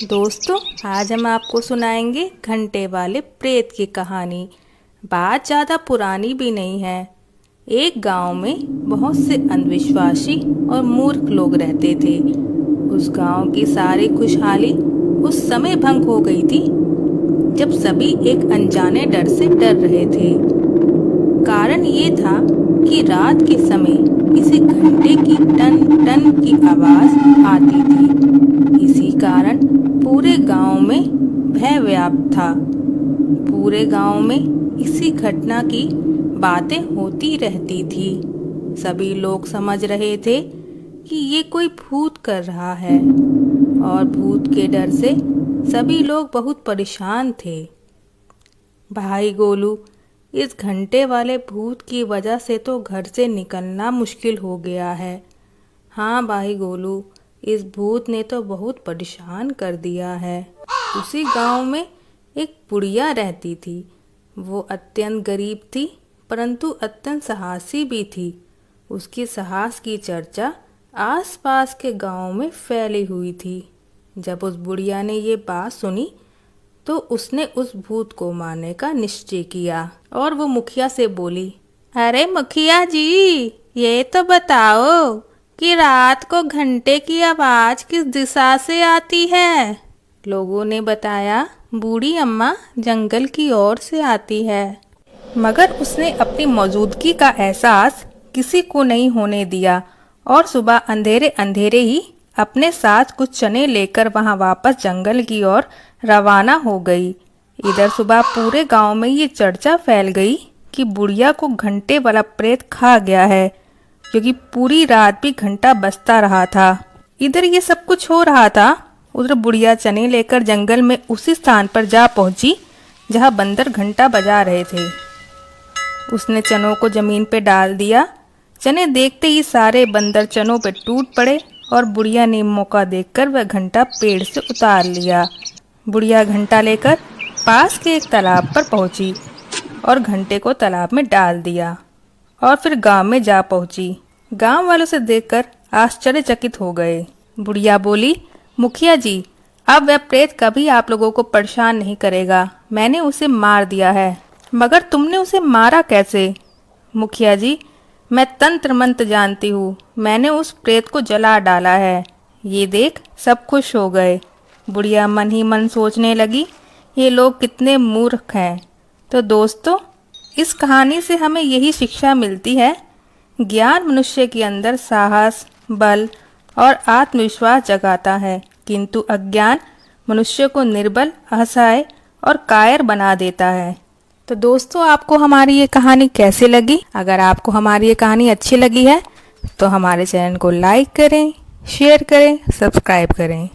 दोस्तों, आज हम आपको सुनाएंगे घंटे वाले प्रेत की कहानी। बात ज़्यादा पुरानी भी नहीं है। एक गांव में बहुत से अंधविश्वासी और मूर्ख लोग रहते थे। उस गांव की सारी खुशहाली उस समय भंग हो गई थी जब सभी एक अनजाने डर से डर रहे थे। कारण ये था कि रात के समय किसी घंटे की टन टन की आवाज आती थी। इसी कारण पूरे गांव में भय व्याप्त था। पूरे गांव में इसी घटना की बातें होती रहती थी। सभी लोग समझ रहे थे कि ये कोई भूत कर रहा है और भूत के डर से सभी लोग बहुत परेशान थे। भाई गोलू, इस घंटे वाले भूत की वजह से तो घर से निकलना मुश्किल हो गया है। हाँ भाई गोलू, इस भूत ने तो बहुत परेशान कर दिया है। उसी गांव में एक बुढ़िया रहती थी। वो अत्यंत गरीब थी परंतु अत्यंत साहसी भी थी। उसकी साहस की चर्चा आसपास के गांव में फैली हुई थी। जब उस बुढ़िया ने ये बात सुनी तो उसने उस भूत को मारने का निश्चय किया और वो मुखिया से बोली, अरे मुखिया जी, ये तो बताओ कि रात को घंटे की आवाज किस दिशा से आती है। लोगों ने बताया, बूढ़ी अम्मा जंगल की ओर से आती है। मगर उसने अपनी मौजूदगी का एहसास किसी को नहीं होने दिया और सुबह अंधेरे अंधेरे ही अपने साथ कुछ चने लेकर वहां वापस जंगल की ओर रवाना हो गई। इधर सुबह पूरे गांव में ये चर्चा फैल गई कि बुढ़िया को घंटे वाला प्रेत खा गया है, क्योंकि पूरी रात भी घंटा बजता रहा था। इधर ये सब कुछ हो रहा था, उधर बुढ़िया चने लेकर जंगल में उसी स्थान पर जा पहुंची जहां बंदर घंटा बजा रहे थे। उसने चनों को जमीन पे डाल दिया। चने देखते ही सारे बंदर चनों पे टूट पड़े और बुढ़िया ने मौका देखकर वह घंटा पेड़ से उतार लिया। बुढ़िया घंटा लेकर पास के एक तालाब पर पहुंची और घंटे को तालाब में डाल दिया और फिर गांव में जा पहुंची। गांव वालों से देखकर आश्चर्यचकित हो गए। बुढ़िया बोली, मुखिया जी, अब वह प्रेत कभी आप लोगों को परेशान नहीं करेगा। मैंने उसे मार दिया है। मगर तुमने उसे मारा कैसे? मुखिया जी, मैं तंत्र मंत्र जानती हूँ। मैंने उस प्रेत को जला डाला है। ये देख सब खुश हो गए। बुढ़िया मन ही मन सोचने लगी, ये लोग कितने मूर्ख हैं। तो दोस्तों, इस कहानी से हमें यही शिक्षा मिलती है, ज्ञान मनुष्य के अंदर साहस, बल और आत्मविश्वास जगाता है, किंतु अज्ञान मनुष्य को निर्बल, असहाय और कायर बना देता है। तो दोस्तों, आपको हमारी ये कहानी कैसे लगी? अगर आपको हमारी ये कहानी अच्छी लगी है तो हमारे चैनल को लाइक करें, शेयर करें, सब्सक्राइब करें।